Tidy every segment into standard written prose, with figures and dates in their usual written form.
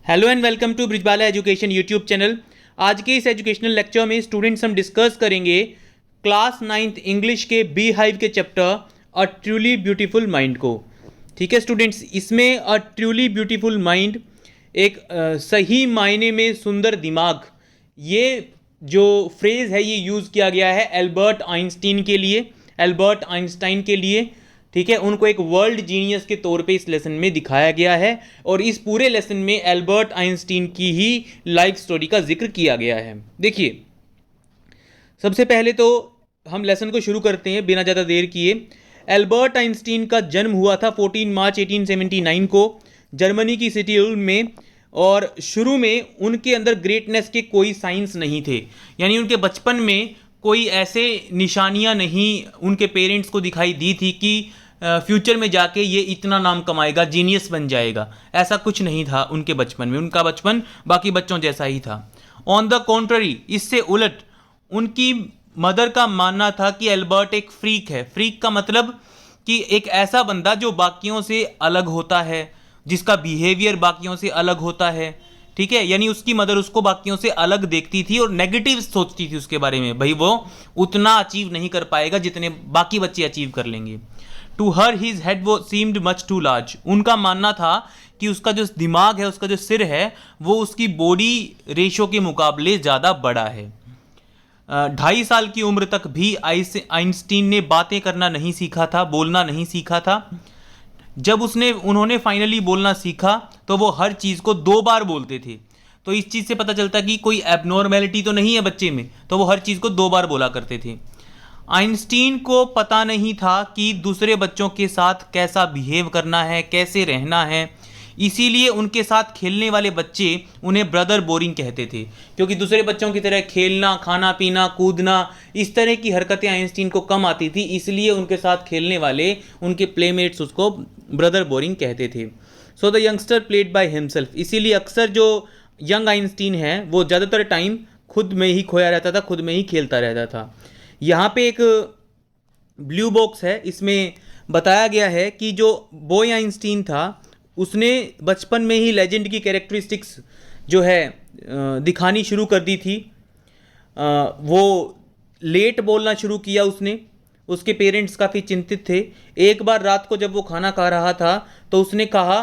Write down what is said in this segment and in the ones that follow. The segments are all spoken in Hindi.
Hello and welcome to Brijbala education YouTube channel. आज के इस एजुकेशनल लेक्चर में स्टूडेंट्स हम डिस्कस करेंगे क्लास 9th इंग्लिश के बी हाइव के chapter a truly beautiful mind को। ठीक है स्टूडेंट्स, इसमें अ ट्रूली ब्यूटीफुल माइंड एक सही मायने में सुंदर दिमाग, ये जो फ्रेज़ है ये यूज़ किया गया है एल्बर्ट आइंस्टीन के लिए, एल्बर्ट आइंस्टाइन के लिए। ठीक है, उनको एक वर्ल्ड जीनियस के तौर पे इस लेसन में दिखाया गया है और इस पूरे लेसन में एल्बर्ट आइंस्टीन की ही लाइफ स्टोरी का जिक्र किया गया है। देखिए, सबसे पहले तो हम लेसन को शुरू करते हैं बिना ज़्यादा देर किए। एल्बर्ट आइंस्टीन का जन्म हुआ था 14 मार्च 1879 को जर्मनी की सिटी उल्म में, और शुरू में उनके अंदर ग्रेटनेस के कोई साइंस नहीं थे, यानी उनके बचपन में कोई ऐसे निशानियां नहीं उनके पेरेंट्स को दिखाई दी थी कि फ्यूचर में जाके ये इतना नाम कमाएगा, जीनियस बन जाएगा। ऐसा कुछ नहीं था उनके बचपन में, उनका बचपन बाकी बच्चों जैसा ही था। ऑन द कॉन्ट्ररी, इससे उलट उनकी मदर का मानना था कि एल्बर्ट एक फ्रीक है। फ्रीक का मतलब कि एक ऐसा बंदा जो बाकियों से अलग होता है, जिसका बिहेवियर बाकियों से अलग होता है। ठीक है, यानी उसकी मदर उसको बाकियों से अलग देखती थी और नेगेटिव सोचती थी उसके बारे में, भाई वो उतना अचीव नहीं कर पाएगा जितने बाकी बच्चे अचीव कर लेंगे। टू हर हिज हेड वो सीम्ड मच टू लार्ज, उनका मानना था कि उसका जो दिमाग है, उसका जो सिर है, वो उसकी बॉडी रेशो के मुकाबले ज़्यादा बड़ा है। 2.5 साल की उम्र तक भी आइंस्टीन ने बातें करना नहीं सीखा था, बोलना नहीं सीखा था। जब उन्होंने फाइनली बोलना सीखा तो वो हर चीज़ को 2 बार बोलते थे। तो इस चीज़ से पता चलता कि कोई एबनॉर्मेलिटी तो नहीं है बच्चे में, तो वो हर चीज़ को 2 बार बोला करते थे। आइंस्टीन को पता नहीं था कि दूसरे बच्चों के साथ कैसा बिहेव करना है, कैसे रहना है, इसीलिए उनके साथ खेलने वाले बच्चे उन्हें ब्रदर बोरिंग कहते थे, क्योंकि दूसरे बच्चों की तरह खेलना, खाना पीना, कूदना, इस तरह की हरकतें आइंस्टीन को कम आती थी, इसलिए उनके साथ खेलने वाले उनके प्लेमेट्स उसको ब्रदर बोरिंग कहते थे। So the youngster played by himself, इसीलिए अक्सर जो यंग आइंस्टीन है वो ज़्यादातर टाइम खुद में ही खोया रहता था, खुद में ही खेलता रहता था। यहाँ पे एक ब्लू बॉक्स है, इसमें बताया गया है कि जो बॉय आइंस्टीन था उसने बचपन में ही लेजेंड की कैरेक्टरिस्टिक्स जो है दिखानी शुरू कर दी थी। वो लेट बोलना शुरू किया उसने, उसके पेरेंट्स काफ़ी चिंतित थे। एक बार रात को जब वो खाना खा रहा था तो उसने कहा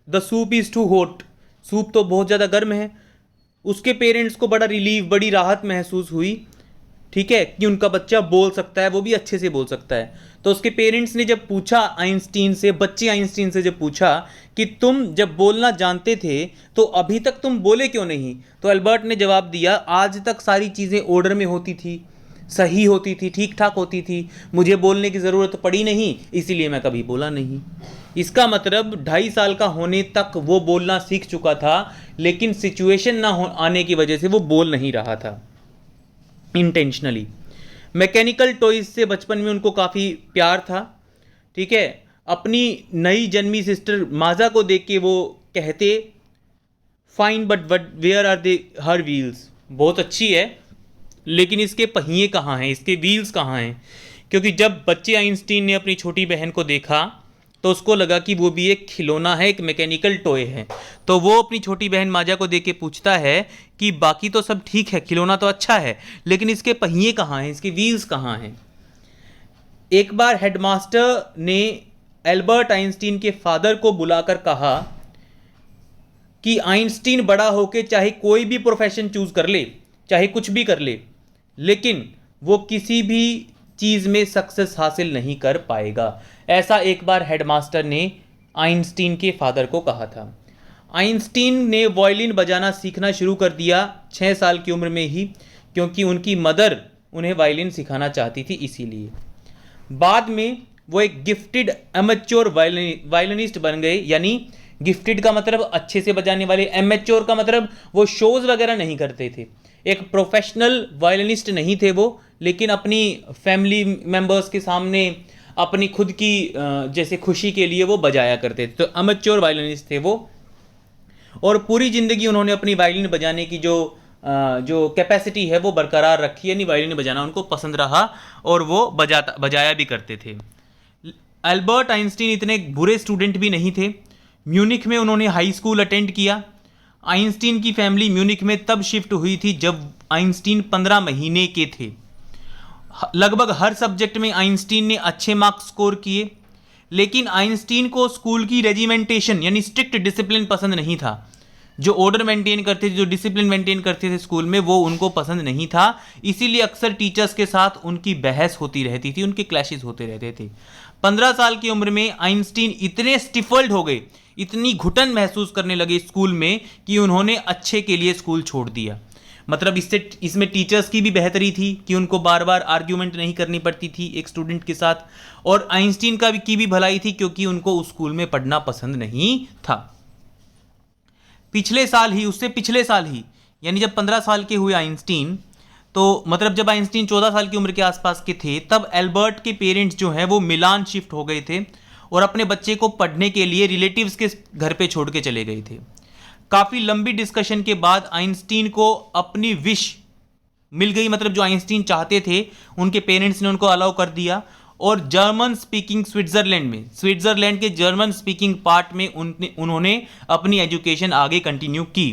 the soup is too hot, soup तो बहुत ज़्यादा गर्म है। उसके पेरेंट्स को बड़ा रिलीफ, बड़ी राहत महसूस हुई, ठीक है, कि उनका बच्चा बोल सकता है, वो भी अच्छे से बोल सकता है। तो उसके पेरेंट्स ने जब पूछा आइंस्टीन से, बच्चे आइंस्टीन से जब पूछा कि तुम जब बोलना जानते थे तो अभी तक तुम बोले क्यों नहीं, तो एल्बर्ट ने जवाब दिया, आज तक सारी चीज़ें ऑर्डर में होती थी, सही होती थी, ठीक ठाक होती थी, मुझे बोलने की ज़रूरत पड़ी नहीं, इसीलिए मैं कभी बोला नहीं। इसका मतलब 2.5 साल का होने तक वो बोलना सीख चुका था, लेकिन सिचुएशन ना आने की वजह से वो बोल नहीं रहा था इंटेंशनली। मैकेनिकल टॉयज से बचपन में उनको काफ़ी प्यार था। ठीक है, अपनी नई जन्मी सिस्टर माजा को देख के वो कहते fine but where are their wheels, बहुत अच्छी है लेकिन इसके पहिए कहाँ हैं, इसके व्हील्स कहाँ हैं। क्योंकि जब बच्चे आइंस्टीन ने अपनी छोटी बहन को देखा तो उसको लगा कि वो भी एक खिलौना है, एक मैकेनिकल टॉय है। तो वो अपनी छोटी बहन माजा को देख के पूछता है कि बाकी तो सब ठीक है, खिलौना तो अच्छा है, लेकिन इसके पहिए कहाँ हैं, इसके व्हील्स कहाँ हैं। एक बार हेडमास्टर ने एल्बर्ट आइंस्टीन के फादर को बुलाकर कहा कि आइंस्टीन बड़ा होकर चाहे कोई भी प्रोफेशन चूज कर ले, चाहे कुछ भी कर ले, लेकिन वो किसी भी चीज़ में सक्सेस हासिल नहीं कर पाएगा। ऐसा एक बार हेडमास्टर ने आइंस्टीन के फादर को कहा था। आइंस्टीन ने वायलिन बजाना सीखना शुरू कर दिया 6 साल की उम्र में ही, क्योंकि उनकी मदर उन्हें वायलिन सिखाना चाहती थी, इसीलिए। बाद में वो एक गिफ्टेड एमेच्योर वायलिनिस्ट बन गए, यानी गिफ्टेड का मतलब अच्छे से बजाने वाले, एमेच्योर का मतलब वो शोज़ वगैरह नहीं करते थे, एक प्रोफेशनल वायलिनिस्ट नहीं थे वो, लेकिन अपनी फैमिली मेंबर्स के सामने अपनी खुद की जैसे खुशी के लिए वो बजाया करते थे। तो अमेच्योर वायलिनिस्ट थे वो, और पूरी ज़िंदगी उन्होंने अपनी वायलिन बजाने की जो कैपेसिटी है वो बरकरार रखी, यानी वायलिन बजाना उनको पसंद रहा और वो बजाया भी करते थे। एल्बर्ट आइंस्टीन इतने बुरे स्टूडेंट भी नहीं थे। म्यूनिख में उन्होंने हाई स्कूल अटेंड किया, आइंस्टीन की फैमिली म्यूनिख में तब शिफ्ट हुई थी जब आइंस्टीन 15 महीने के थे। लगभग हर सब्जेक्ट में आइंस्टीन ने अच्छे मार्क्स स्कोर किए, लेकिन आइंस्टीन को स्कूल की रेजिमेंटेशन यानी स्ट्रिक्ट डिसिप्लिन पसंद नहीं था। जो ऑर्डर मेंटेन करते थे, जो डिसिप्लिन मेंटेन करते थे स्कूल में, वो उनको पसंद नहीं था। इसीलिए अक्सर टीचर्स के साथ उनकी बहस होती रहती थी, उनके क्लैशेस होते रहते थे। 15 साल की उम्र में आइंस्टीन इतने स्टिफल्ड हो गए, इतनी घुटन महसूस करने लगे स्कूल में कि उन्होंने अच्छे के लिए स्कूल छोड़ दिया। मतलब इसमें टीचर्स की भी बेहतरी थी कि उनको बार बार आर्ग्यूमेंट नहीं करनी पड़ती थी एक स्टूडेंट के साथ, और आइंस्टीन की भी भलाई थी क्योंकि उनको उस स्कूल में पढ़ना पसंद नहीं था। उससे पिछले साल ही यानी जब 15 साल के हुए आइंस्टीन, तो मतलब जब आइंस्टीन 14 साल की उम्र के आसपास के थे, तब एल्बर्ट के पेरेंट्स जो हैं वो मिलान शिफ्ट हो गए थे और अपने बच्चे को पढ़ने के लिए रिलेटिव्स के घर पे छोड़ के चले गए थे। काफ़ी लंबी डिस्कशन के बाद आइंस्टीन को अपनी विश मिल गई, मतलब जो आइंस्टीन चाहते थे उनके पेरेंट्स ने उनको अलाउ कर दिया, और जर्मन स्पीकिंग स्विट्जरलैंड के जर्मन स्पीकिंग पार्ट में उन्होंने अपनी एजुकेशन आगे कंटिन्यू की।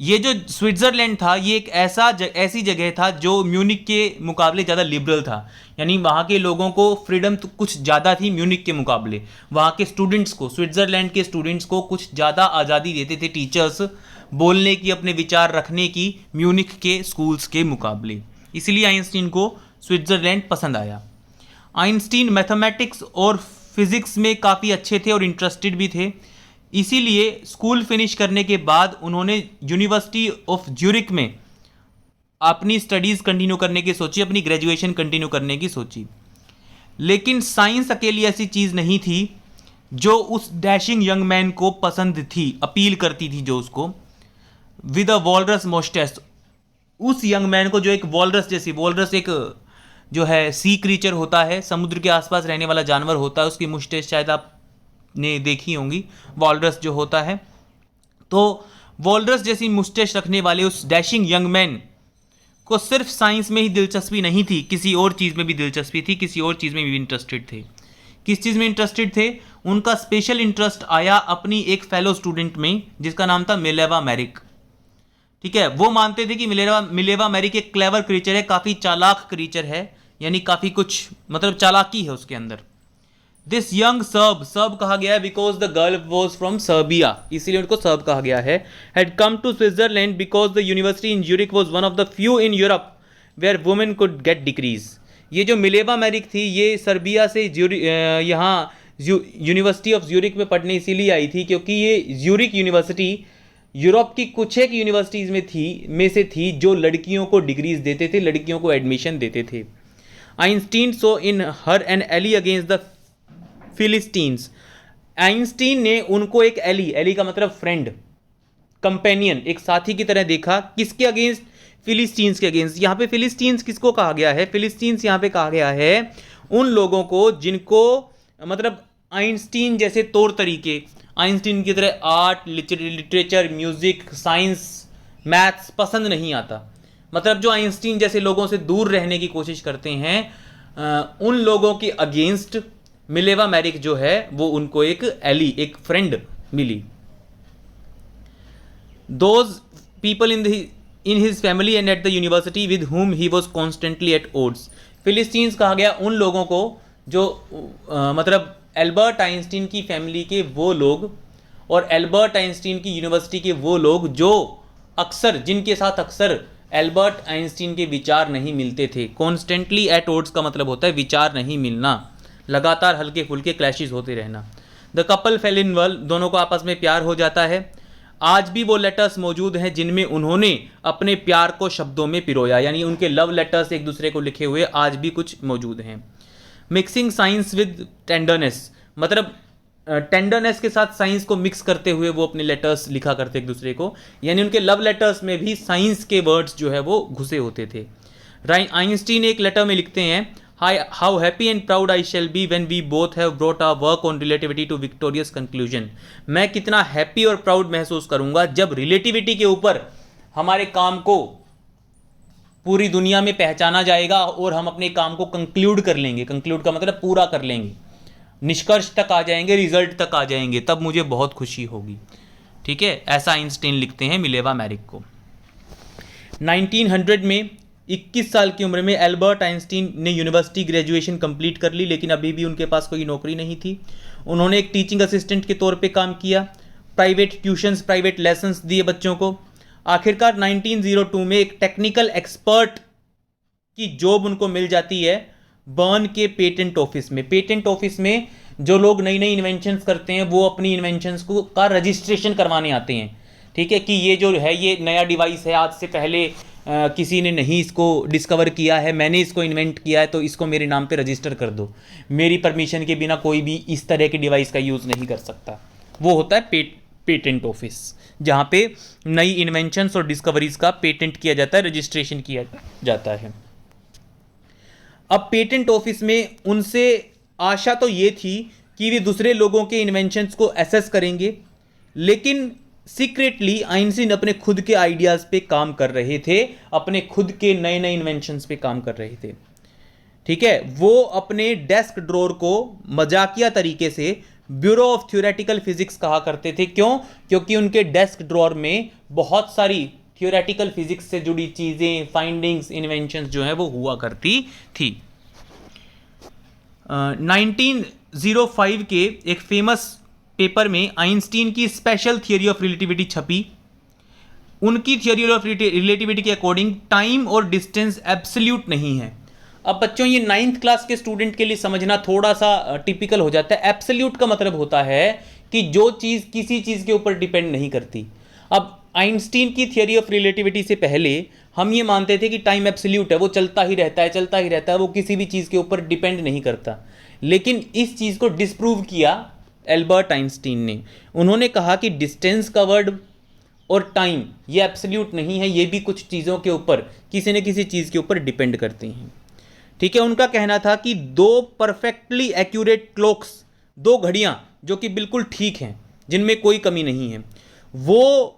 ये जो स्विट्जरलैंड था, ये एक ऐसी जगह था जो म्यूनिख के मुकाबले ज़्यादा लिबरल था, यानी वहाँ के लोगों को फ्रीडम तो कुछ ज़्यादा थी म्यूनिख के मुकाबले। वहाँ के स्टूडेंट्स को, स्विट्जरलैंड के स्टूडेंट्स को कुछ ज़्यादा आज़ादी देते थे टीचर्स, बोलने की, अपने विचार रखने की, म्यूनिख के स्कूल्स के मुकाबले। इसलिए आइंस्टीन को स्विट्जरलैंड पसंद आया। आइंस्टीन मैथमेटिक्स और फिज़िक्स में काफ़ी अच्छे थे और इंटरेस्टेड भी थे। इसीलिए स्कूल फिनिश करने के बाद उन्होंने यूनिवर्सिटी ऑफ ज्यूरिख में अपनी स्टडीज़ कंटिन्यू करने की सोची, अपनी ग्रेजुएशन कंटिन्यू करने की सोची। लेकिन साइंस अकेली ऐसी चीज़ नहीं थी जो उस डैशिंग यंग मैन को पसंद थी, अपील करती थी, जो उसको विद अ वॉलरस मोस्टेस, उस यंग मैन को जो एक वॉलरस एक जो है सी क्रीचर होता है, समुद्र के आसपास रहने वाला जानवर होता है, उसकी मुस्टेस शायद आपने देखी होंगी, वॉलरस जो होता है। तो वॉलरस जैसी मुस्टेस रखने वाले उस डैशिंग यंग मैन को सिर्फ साइंस में ही दिलचस्पी नहीं थी, किसी और चीज़ में भी दिलचस्पी थी, किसी और चीज़ में भी इंटरेस्टेड थे। किस चीज़ में इंटरेस्टेड थे? उनका स्पेशल इंटरेस्ट आया अपनी एक फेलो स्टूडेंट में जिसका नाम था मिलेवा मैरिक। ठीक है, वो मानते थे कि मिलेवा मैरिक एक क्लेवर क्रीचर है, काफ़ी चालाक क्रीचर है, यानी काफ़ी कुछ मतलब चालाकी है उसके अंदर। दिस यंग सर्ब कहा गया है because the girl was from Serbia, इसीलिए उनको सर्ब कहा गया है। Had come to Switzerland because the university in Zurich was one of the few in Europe where women could get degrees. ये जो मिलेवा मैरिक थी, ये सर्बिया से यहाँ यूनिवर्सिटी ऑफ ज्यूरिख में पढ़ने इसीलिए आई थी क्योंकि ये ज्यूरिख यूनिवर्सिटी यूरोप की कुछ एक यूनिवर्सिटीज़ में से थी जो लड़कियों को डिग्रीज देते थे, लड़कियों को एडमिशन देते थे। Einstein saw in her an ally against the Philistines. Einstein ने उनको एक एली का मतलब फ्रेंड, कंपेनियन, एक साथी की तरह देखा। किसके अगेंस्ट? फिलिस्टीन्स के अगेंस्ट। यहाँ पे फिलिस्टीन्स किसको कहा गया है? फिलिस्टीन्स यहाँ पे कहा गया है उन लोगों को जिनको मतलब आइंस्टीन जैसे तौर तरीके, आइंस्टीन की तरह art, literature, music, science, maths पसंद नहीं आता। मतलब जो आइंस्टीन जैसे लोगों से दूर रहने की कोशिश करते हैं, उन लोगों के अगेंस्ट मिलेवा मैरिक जो है वो उनको एक एक फ्रेंड मिली। Those people in his family and at the university with whom he was constantly at odds. Philistines कहा गया उन लोगों को जो मतलब एल्बर्ट आइंस्टीन की फैमिली के वो लोग और एल्बर्ट आइंस्टीन की यूनिवर्सिटी के वो लोग जो जिनके साथ अक्सर एल्बर्ट आइंस्टीन के विचार नहीं मिलते थे। कॉन्स्टेंटली एट ओड्स का मतलब होता है विचार नहीं मिलना, लगातार हल्के फुल्के क्लैशेस होते रहना। The couple fail in love, दोनों को आपस में प्यार हो जाता है। आज भी वो लेटर्स मौजूद हैं जिनमें उन्होंने अपने प्यार को शब्दों में पिरोया, यानी उनके लव लेटर्स एक दूसरे को लिखे हुए आज भी कुछ मौजूद हैं। मिक्सिंग साइंस विद टेंडरनेस, मतलब टेंडरनेस के साथ साइंस को मिक्स करते हुए वो अपने लेटर्स लिखा करते एक दूसरे को, यानी उनके लव लेटर्स में भी साइंस के वर्ड्स जो है वो घुसे होते थे। आइंस्टीन एक लेटर में लिखते हैं, how happy and proud I shall be when we both have brought our work on relativity to victorious conclusion. मैं कितना हैप्पी और प्राउड महसूस करूंगा जब रिलेटिविटी के ऊपर हमारे काम को पूरी दुनिया में पहचाना जाएगा और हम अपने काम को कंक्लूड कर लेंगे। कंक्लूड का मतलब पूरा कर लेंगे, निष्कर्ष तक आ जाएंगे, रिजल्ट तक आ जाएंगे, तब मुझे बहुत खुशी होगी। ठीक है, ऐसा आइंस्टीन लिखते हैं मिलेवा मैरिक को। 1900 में 21 साल की उम्र में एल्बर्ट आइंस्टीन ने यूनिवर्सिटी ग्रेजुएशन कंप्लीट कर ली, लेकिन अभी भी उनके पास कोई नौकरी नहीं थी। उन्होंने एक टीचिंग असिस्टेंट के तौर पे काम किया, प्राइवेट ट्यूशन्स, प्राइवेट लेसन्स दिए बच्चों को। आखिरकार 1902 में एक टेक्निकल एक्सपर्ट की जॉब उनको मिल जाती है बर्न के पेटेंट ऑफिस में। पेटेंट ऑफिस में जो लोग नई नई इन्वेंशंस करते हैं वो अपनी इन्वेंशंस को का रजिस्ट्रेशन करवाने आते हैं, ठीक है, कि ये जो है ये नया डिवाइस है, आज से पहले किसी ने नहीं इसको डिस्कवर किया है, मैंने इसको इन्वेंट किया है, तो इसको मेरे नाम पे रजिस्टर कर दो। मेरी परमिशन के बिना कोई भी इस तरह के डिवाइस का यूज़ नहीं कर सकता। वो होता है पेटेंट ऑफिस, जहाँ पे नई इन्वेंशंस और डिस्कवरीज का पेटेंट किया जाता है, रजिस्ट्रेशन किया जाता है। अब पेटेंट ऑफिस में उनसे आशा तो ये थी कि वे दूसरे लोगों के इन्वेंशंस को एसेस करेंगे, लेकिन सीक्रेटली आइंस्टीन अपने खुद के आइडियाज़ पे काम कर रहे थे, अपने खुद के नए नए इन्वेंशंस पे काम कर रहे थे, ठीक है। वो अपने डेस्क ड्रॉर को मजाकिया तरीके से ब्यूरो ऑफ थ्योरेटिकल फिजिक्स कहा करते थे। क्यों? क्योंकि उनके डेस्क ड्रॉर में बहुत सारी थ्योरेटिकल फिजिक्स से जुड़ी चीज़ें, फाइंडिंग्स, इन्वेंशंस जो है वो हुआ करती थी। 1905 के एक फेमस पेपर में आइंस्टीन की स्पेशल थियरी ऑफ रिलेटिविटी छपी। उनकी थियरी ऑफ रिलेटिविटी के अकॉर्डिंग टाइम और डिस्टेंस एब्सोल्यूट नहीं है। अब बच्चों ये 9th क्लास के स्टूडेंट के लिए समझना थोड़ा सा टिपिकल हो जाता है। एब्सोल्यूट का मतलब होता है कि जो चीज़ किसी चीज़ के ऊपर डिपेंड नहीं करती। अब आइंस्टीन की थियरी ऑफ रिलेटिविटी से पहले हम ये मानते थे कि टाइम एब्सोल्यूट है, वो चलता ही रहता है, चलता ही रहता है, वो किसी भी चीज़ के ऊपर डिपेंड नहीं करता। लेकिन इस चीज़ को डिस्प्रूव किया एल्बर्ट आइंस्टीन ने। उन्होंने कहा कि डिस्टेंस कवर्ड और टाइम ये एब्सोल्यूट नहीं है, ये भी कुछ चीज़ों के ऊपर, किसी न किसी चीज़ के ऊपर डिपेंड करते हैं, ठीक है। उनका कहना था कि दो परफेक्टली एक्यूरेट क्लॉक्स, दो घड़ियां जो कि बिल्कुल ठीक हैं, जिनमें कोई कमी नहीं है, वो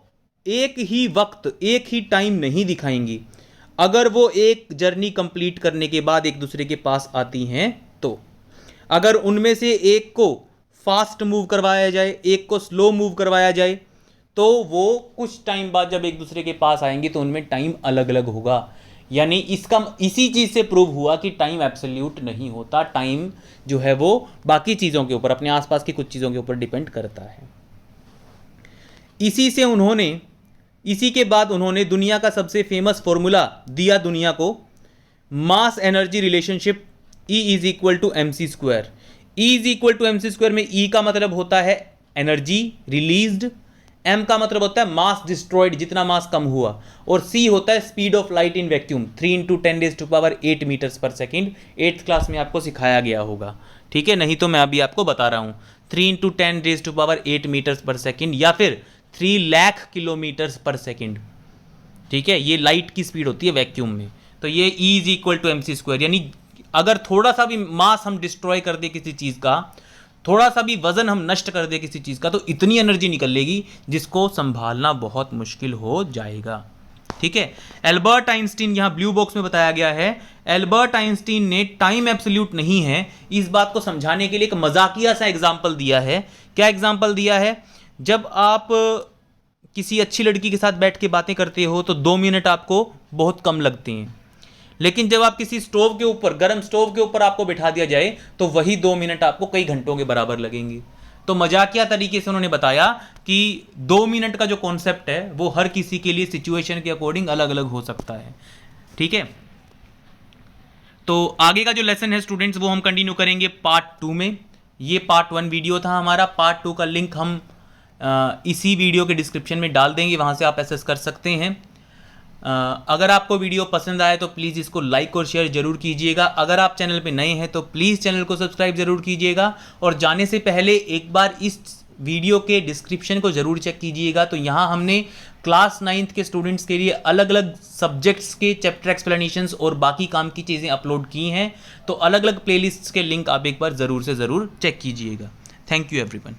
एक ही वक्त, एक ही टाइम नहीं दिखाएंगी। अगर वो एक जर्नी कंप्लीट करने के बाद एक दूसरे के पास आती हैं तो अगर उनमें से एक को फास्ट मूव करवाया जाए, एक को स्लो मूव करवाया जाए, तो वो कुछ टाइम बाद जब एक दूसरे के पास आएंगे तो उनमें टाइम अलग अलग होगा। यानी इसी चीज़ से प्रूव हुआ कि टाइम एब्सोल्यूट नहीं होता। टाइम जो है वो बाकी चीज़ों के ऊपर, अपने आसपास की कुछ चीज़ों के ऊपर डिपेंड करता है। इसी के बाद उन्होंने दुनिया का सबसे फेमस फॉर्मूला दिया दुनिया को, mass energy relationship E is equal to mc²। E is equal to mc² में E का मतलब होता है एनर्जी रिलीज्ड, M का मतलब होता है मास डिस्ट्रॉयड, जितना मास कम हुआ, और C होता है speed of light in vacuum, 3 × 10⁸ metres पर सेकेंड। 8th क्लास में आपको सिखाया गया होगा, ठीक है, नहीं तो मैं अभी आपको बता रहा हूँ। 3 × 10⁸ मीटर्स पर सेकेंड या फिर 3 लाख किलोमीटर्स पर सेकेंड, ठीक है, ये लाइट की स्पीड होती है वैक्यूम में। तो ये E is equal to mc², यानी अगर थोड़ा सा भी मास हम डिस्ट्रॉय कर दे किसी चीज़ का, थोड़ा सा भी वजन हम नष्ट कर दे किसी चीज़ का, तो इतनी एनर्जी निकलेगी जिसको संभालना बहुत मुश्किल हो जाएगा, ठीक है। एल्बर्ट आइंस्टीन, यहाँ ब्लू बॉक्स में बताया गया है, एल्बर्ट आइंस्टीन ने टाइम एब्सोल्यूट नहीं है इस बात को समझाने के लिए एक मजाकिया सा एग्जाम्पल दिया है। क्या एग्जाम्पल दिया है? जब आप किसी अच्छी लड़की के साथ बैठ के बातें करते हो तो 2 मिनट आपको बहुत कम लगते हैं, लेकिन जब आप किसी स्टोव के ऊपर, गर्म स्टोव के ऊपर आपको बिठा दिया जाए तो वही 2 मिनट आपको कई घंटों के बराबर लगेंगे। तो मजाकिया तरीके से उन्होंने बताया कि 2 मिनट का जो कॉन्सेप्ट है वो हर किसी के लिए सिचुएशन के अकॉर्डिंग अलग अलग हो सकता है, ठीक है। तो आगे का जो लेसन है स्टूडेंट्स वो हम कंटिन्यू करेंगे पार्ट 2 में। ये पार्ट 1 वीडियो था हमारा, पार्ट 2 का लिंक हम इसी वीडियो के डिस्क्रिप्शन में डाल देंगे, वहाँ से आप एक्सेस कर सकते हैं। अगर आपको वीडियो पसंद आए तो प्लीज़ इसको लाइक और शेयर जरूर कीजिएगा। अगर आप चैनल पे नए हैं तो प्लीज़ चैनल को सब्सक्राइब जरूर कीजिएगा, और जाने से पहले एक बार इस वीडियो के डिस्क्रिप्शन को ज़रूर चेक कीजिएगा। तो यहाँ हमने क्लास 9th के स्टूडेंट्स के लिए अलग अलग सब्जेक्ट्स के चैप्टर एक्सप्लेनेशंस और बाकी काम की चीज़ें अपलोड की हैं, तो अलग अलग प्लेलिस्ट्स के लिंक आप एक बार ज़रूर से ज़रूर चेक कीजिएगा। Thank you everyone.